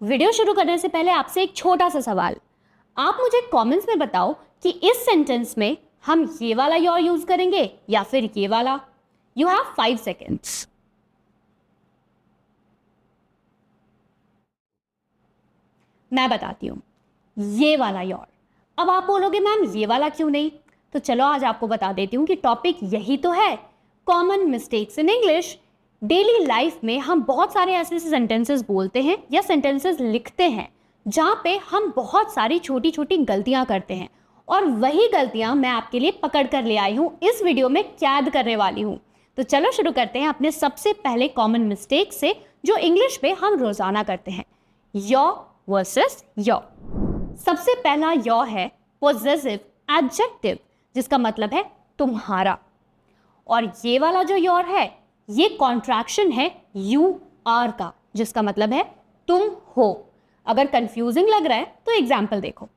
Video शुरू करने से पहले आपसे एक छोटा सा सवाल। आप मुझे कमेंट्स में बताओ कि इस सेंटेंस में हम ये वाला योर यूज करेंगे या फिर ये वाला। You have 5 seconds. मैं बताती हूं, ये वाला योर। अब आप बोलोगे मैम ये वाला क्यों नहीं, तो चलो आज आपको बता देती हूं कि टॉपिक यही तो है, common mistakes in English. Daily life में हम बहुत सारे ऐसे सेंटेंसेस बोलते हैं या सेंटेंसेस लिखते हैं जहाँ पे हम बहुत सारी छोटी छोटी गलतियाँ करते हैं, और वही गलतियाँ मैं आपके लिए पकड़ कर ले आई हूँ, इस वीडियो में कैद करने वाली हूँ। तो चलो शुरू करते हैं अपने सबसे पहले कॉमन मिस्टेक से जो इंग्लिश में हम रोजाना करते हैं, योर वर्सेस योर। सबसे पहला योर है पोजेसिव एडजेक्टिव, जिसका मतलब है तुम्हारा। और ये वाला जो योर है ये कॉन्ट्रैक्शन है यू आर का, जिसका मतलब है तुम हो। अगर कंफ्यूजिंग लग रहा है तो एग्जाम्पल देखो।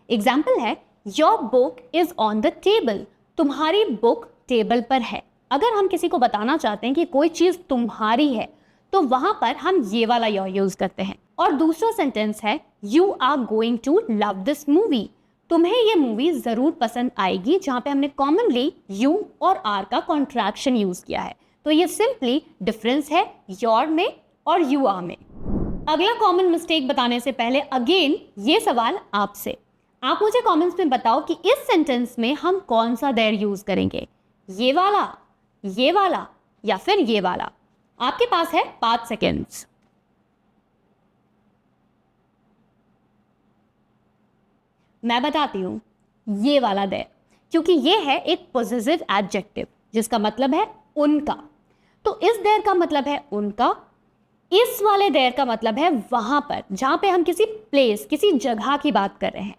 एग्जाम्पल है your book is on the table, तुम्हारी बुक टेबल पर है। अगर हम किसी को बताना चाहते हैं कि कोई चीज तुम्हारी है तो वहां पर हम ये वाला योर यूज करते हैं। और दूसरा सेंटेंस है you are going to love this movie, तुम्हें ये मूवी जरूर पसंद आएगी, जहां पे हमने कॉमनली यू और आर का कॉन्ट्रैक्शन यूज किया है। तो ये सिंपली डिफरेंस है योर में और यू आर में। अगला कॉमन मिस्टेक बताने से पहले अगेन ये सवाल आपसे, आप मुझे कमेंट्स में बताओ कि इस सेंटेंस में हम कौन सा देयर यूज करेंगे, ये वाला या फिर ये वाला। आपके पास है 5 सेकेंड्स। मैं बताती हूं, ये वाला देयर, क्योंकि ये है एक पॉजिटिव एडजेक्टिव जिसका मतलब है उनका। तो इस देयर का मतलब है उनका, इस वाले देयर का मतलब है वहां पर जहां पे हम किसी प्लेस, किसी जगह की बात कर रहे हैं।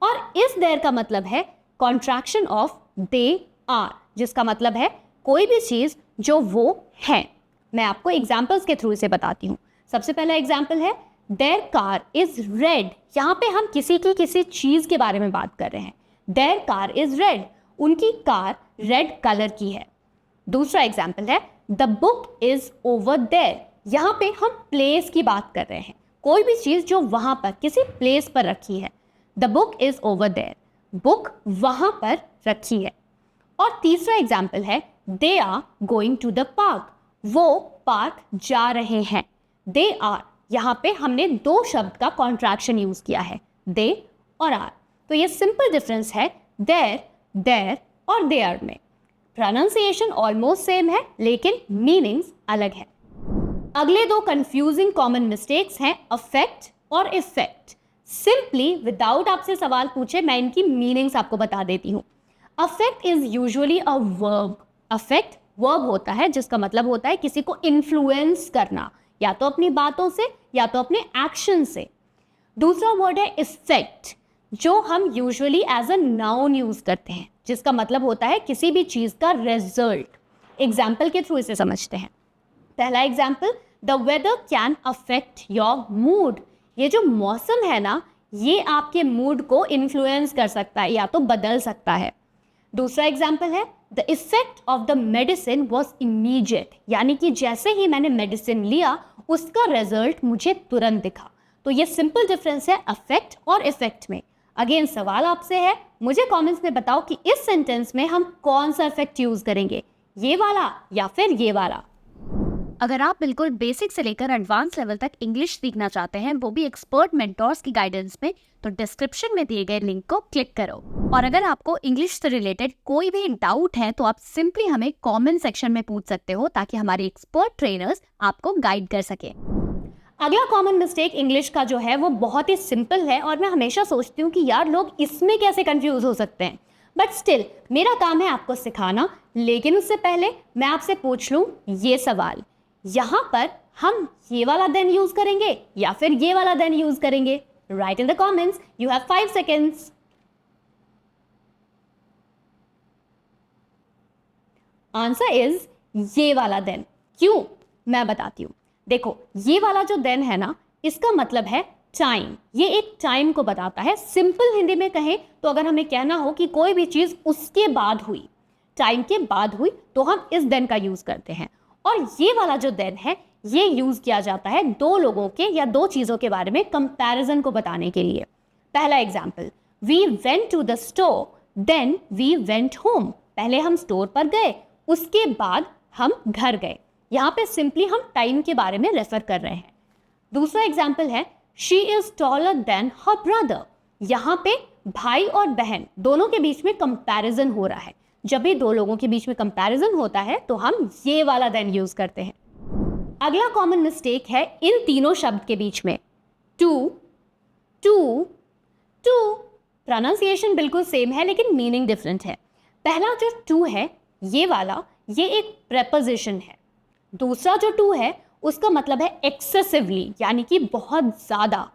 और इस देयर का मतलब है कॉन्ट्रैक्शन ऑफ दे आर, जिसका मतलब है कोई भी चीज जो वो है। मैं आपको एग्जाम्पल्स के थ्रू इसे बताती हूँ। सबसे पहला एग्जाम्पल है देयर कार इज रेड, यहाँ पे हम किसी चीज के बारे में बात कर रहे हैं। देयर कार इज रेड, उनकी कार रेड कलर की है। दूसरा एग्जाम्पल है the book is over there, यहाँ पे हम प्लेस की बात कर रहे हैं, कोई भी चीज जो वहां पर किसी प्लेस पर रखी है। The book is over there, book वहां पर रखी है। और तीसरा एग्जाम्पल है they are going to the park, वो पार्क जा रहे हैं। दे आर, यहाँ पे हमने 2 शब्द का कॉन्ट्रैक्शन यूज किया है, दे और आर। तो ये सिंपल डिफरेंस है देयर और दे आर में। प्रोनाउंसिएशन ऑलमोस्ट सेम है लेकिन मीनिंग्स अलग है। अगले 2 कंफ्यूजिंग कॉमन मिस्टेक्स हैं अफेक्ट और इफेक्ट। सिंपली विदाउट आपसे सवाल पूछे मैं इनकी मीनिंग्स आपको बता देती हूँ। Affect is usually a verb. Affect verb होता है जिसका मतलब होता है किसी को इन्फ्लुएंस करना, या तो अपनी बातों से या तो अपने एक्शन से। दूसरा वर्ड है इफेक्ट, जो हम usually as a noun use करते हैं, जिसका मतलब होता है किसी भी चीज का रिजल्ट। एग्जाम्पल के थ्रू इसे समझते हैं। पहला example, the weather can affect your mood, ये जो मौसम है ना ये आपके मूड को इन्फ्लुएंस कर सकता है या तो बदल सकता है। दूसरा एग्जाम्पल है the effect of the medicine was immediate, यानी कि जैसे ही मैंने मेडिसिन लिया उसका रिजल्ट मुझे तुरंत दिखा। तो ये सिंपल डिफरेंस है अफेक्ट और इफेक्ट में। अगेन सवाल आपसे है, मुझे कमेंट्स में बताओ कि इस सेंटेंस में हम कौन सा इफेक्ट यूज करेंगे, ये वाला या फिर ये वाला। अगर आप बिल्कुल बेसिक से लेकर एडवांस लेवल तक इंग्लिश सीखना चाहते हैं, वो भी एक्सपर्ट मेंटोर्स की गाइडेंस में, तो डिस्क्रिप्शन में दिए गए लिंक को क्लिक करो। और अगर आपको इंग्लिश से रिलेटेड कोई भी डाउट है तो आप सिंपली हमें कमेंट सेक्शन में पूछ सकते हो, ताकि हमारे एक्सपर्ट ट्रेनर्स आपको गाइड कर सके। अगला कॉमन मिस्टेक इंग्लिश का जो है वो बहुत ही सिंपल है, और मैं हमेशा सोचती हूँ कि यार लोग इसमें कैसे कंफ्यूज हो सकते हैं, बट स्टिल मेरा काम है आपको सिखाना। लेकिन उससे पहले मैं आपसे पूछ लूँ ये सवाल, यहाँ पर हम ये वाला देन यूज करेंगे या फिर ये वाला देन यूज करेंगे? Right in the comments, you have 5 seconds. Answer is ये वाला देन। क्यों, मैं बताती हूं। देखो ये वाला जो देन है ना, इसका मतलब है टाइम, ये एक टाइम को बताता है। सिंपल हिंदी में कहें तो अगर हमें कहना हो कि कोई भी चीज उसके बाद हुई, टाइम के बाद हुई, तो हम इस देन का यूज करते हैं। और ये वाला जो देन है ये यूज किया जाता है दो लोगों के या दो चीजों के बारे में कंपैरिजन को बताने के लिए। पहला example, we went to the store then we went home. पहले हम स्टोर पर गए, उसके बाद हम घर गए। यहाँ पे सिंपली हम टाइम के बारे में रेफर कर रहे हैं। दूसरा एग्जाम्पल है, she is taller than her brother. यहाँ पे भाई और बहन दोनों के बीच में कंपैरिजन हो रहा है। जब भी दो लोगों के बीच में कंपैरिजन होता है तो हम ये वाला देन यूज करते हैं। अगला कॉमन मिस्टेक है इन तीनों शब्द के बीच में, टू टू टू। प्रोनाउंसिएशन बिल्कुल सेम है लेकिन मीनिंग डिफरेंट है। पहला जो टू है ये वाला, ये एक प्रेपोजिशन है। दूसरा जो टू है उसका मतलब है एक्सेसिवली, यानी कि बहुत ज़्यादा।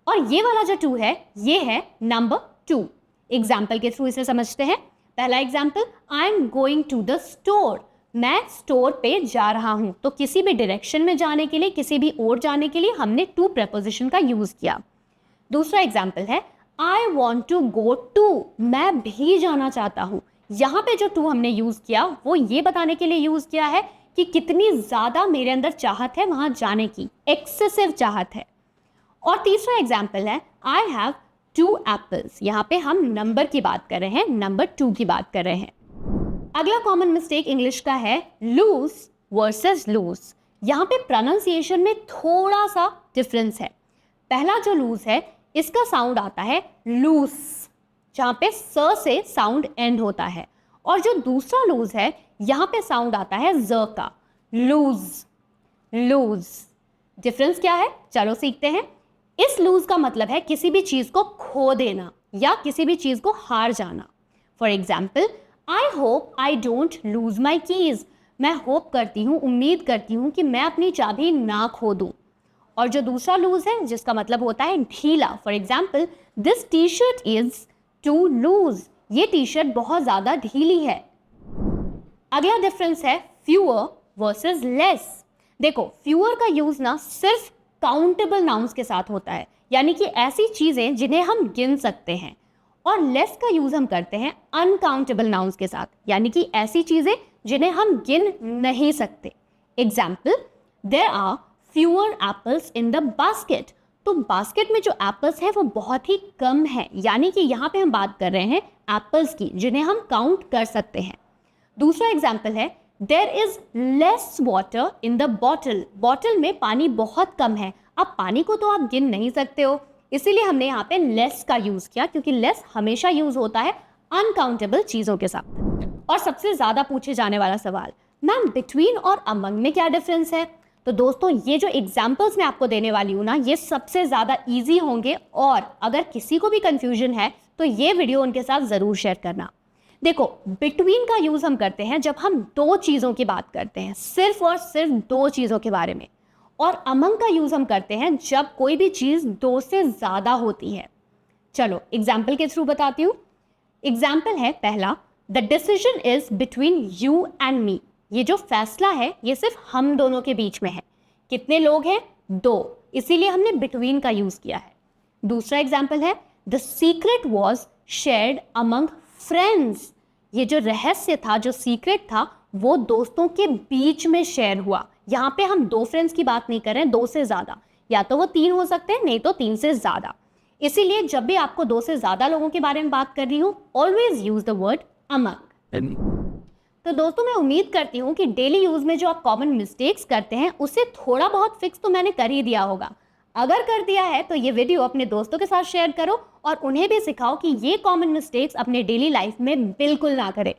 और ये वाला जो टू है ये है नंबर टू। एग्जाम्पल के थ्रू इसे समझते हैं। पहला example, I am going to the store. मैं स्टोर पे जा रहा हूँ। तो किसी भी डायरेक्शन में जाने के लिए, किसी भी ओर जाने के लिए हमने टू प्रेपोजिशन का यूज़ किया। दूसरा एग्जाम्पल है, I want to go too. मैं भी जाना चाहता हूँ। यहाँ पे जो टू हमने यूज़ किया वो ये बताने के लिए यूज़ किया है कि कितनी ज़्यादा मेरे अंदर चाहत है वहाँ जाने की, एक्सेसिव चाहत है। और तीसरा एग्जाम्पल है, आई हैव टू एप्पल्स। यहाँ पे हम नंबर की बात कर रहे हैं, नंबर टू की बात कर रहे हैं। अगला कॉमन मिस्टेक इंग्लिश का है लूज वर्सेस लूज। यहाँ पे प्रोनाउंसिएशन में थोड़ा सा डिफरेंस है। पहला जो लूज है इसका साउंड आता है लूज, जहाँ पे स से साउंड एंड होता है। और जो दूसरा लूज है यहाँ पे साउंड आता है ज का, लूज लूज। डिफरेंस क्या है चलो सीखते हैं। इस लूज का मतलब है किसी भी चीज़ को खो देना या किसी भी चीज़ को हार जाना। For example, I hope I don't lose my keys. मैं होप करती हूँ, उम्मीद करती हूँ कि मैं अपनी चाबी ना खो दूँ। और जो दूसरा लूज है जिसका मतलब होता है ढीला। For example, this T shirt is too loose. ये टी शर्ट बहुत ज़्यादा ढीली है। अगला डिफरेंस है फ्यूअर वर्सेस लेस। देखो, फ्यूअर का यूज ना सिर्फ काउंटेबल नाउन्स के साथ होता है, यानी कि ऐसी चीज़ें जिन्हें हम गिन सकते हैं। और लेस का यूज हम करते हैं अनकाउंटेबल नाउन्स के साथ, यानी कि ऐसी चीज़ें जिन्हें हम गिन नहीं सकते। Example, there are fewer apples in the basket. तो बास्केट में जो एप्पल्स है वो बहुत ही कम है, यानी कि यहाँ पे हम बात कर रहे हैं एप्पल्स की जिन्हें हम काउंट कर सकते हैं। दूसरा एग्जाम्पल है, there is less water in the bottle. Bottle में पानी बहुत कम है। अब पानी को तो आप गिन नहीं सकते हो, इसीलिए हमने यहाँ पे लेस का यूज किया, क्योंकि लेस हमेशा यूज होता है अनकाउंटेबल चीजों के साथ। और सबसे ज्यादा पूछे जाने वाला सवाल, मैम बिटवीन और अमंग में क्या डिफरेंस है? तो दोस्तों, ये जो एग्जाम्पल्स मैं आपको देने वाली हूँ ना, ये सबसे ज़्यादा ईजी होंगे। और अगर किसी को भी कंफ्यूजन है तो ये वीडियो उनके साथ ज़रूर शेयर करना। देखो, बिटवीन का यूज़ हम करते हैं जब हम दो चीज़ों की बात करते हैं, सिर्फ और सिर्फ दो चीज़ों के बारे में। और अमंग का यूज़ हम करते हैं जब कोई भी चीज़ दो से ज़्यादा होती है। चलो एग्जाम्पल के थ्रू बताती हूँ। एग्जाम्पल है पहला, the decision is between you and me. ये जो फैसला है ये सिर्फ हम दोनों के बीच में है। कितने लोग हैं? दो, इसीलिए हमने बिटवीन का यूज किया है। दूसरा एग्जाम्पल है, the secret was shared among friends. ये जो रहस्य था, जो सीक्रेट था, वो दोस्तों के बीच में शेयर हुआ। यहाँ पे हम दो फ्रेंड्स की बात नहीं कर रहे हैं, दो से ज़्यादा, या तो वो तीन हो सकते हैं, नहीं तो तीन से ज़्यादा। इसीलिए जब भी आपको दो से ज़्यादा लोगों के बारे में बात कर रही हूँ, always use the word among. तो दोस्तों, मैं उम्मीद करती हूँ कि डेली यूज में जो आप कॉमन मिस्टेक्स करते हैं उससे थोड़ा बहुत फिक्स तो मैंने कर ही दिया होगा। अगर कर दिया है तो ये वीडियो अपने दोस्तों के साथ शेयर करो और उन्हें भी सिखाओ कि ये कॉमन मिस्टेक्स अपने डेली लाइफ में बिल्कुल ना करें।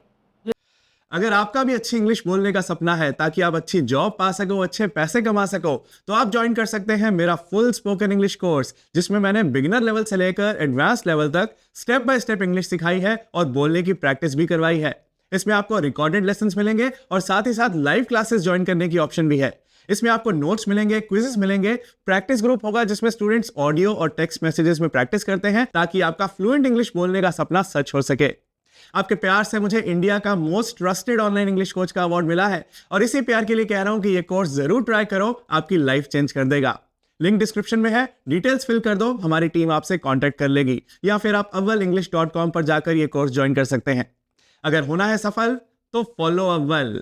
अगर आपका भी अच्छी इंग्लिश बोलने का सपना है ताकि आप अच्छी जॉब पा सको, अच्छे पैसे कमा सको, तो आप ज्वाइन कर सकते हैं मेरा फुल स्पोकन इंग्लिश कोर्स, जिसमें मैंने बिगिनर लेवल से लेकर एडवांस लेवल तक स्टेप बाय स्टेप इंग्लिश सिखाई है और बोलने की प्रैक्टिस भी करवाई है। इसमें आपको रिकॉर्डेड लेसन्स मिलेंगे और साथ ही साथ लाइव क्लासेस ज्वाइन करने की ऑप्शन भी है। इसमें आपको नोट्स मिलेंगे, क्विजेस मिलेंगे, प्रैक्टिस ग्रुप होगा जिसमें स्टूडेंट्स ऑडियो और टेक्स्ट मैसेजेस में प्रैक्टिस करते हैं ताकि आपका फ्लुएंट इंग्लिश बोलने का सपना सच हो सके। आपके प्यार से मुझे इंडिया का most trusted online English coach का अवार्ड मिला है और इसी प्यार के लिए कह रहा हूं कि ये कोर्स जरूर ट्राई करो, आपकी लाइफ चेंज कर देगा। लिंक डिस्क्रिप्शन में है, डिटेल्स फिल कर दो, हमारी टीम आपसे कांटेक्ट कर लेगी, या फिर आप avvalenglish.com पर जाकर ये कोर्स ज्वाइन कर सकते हैं। अगर होना है सफल तो फॉलो अव्वल।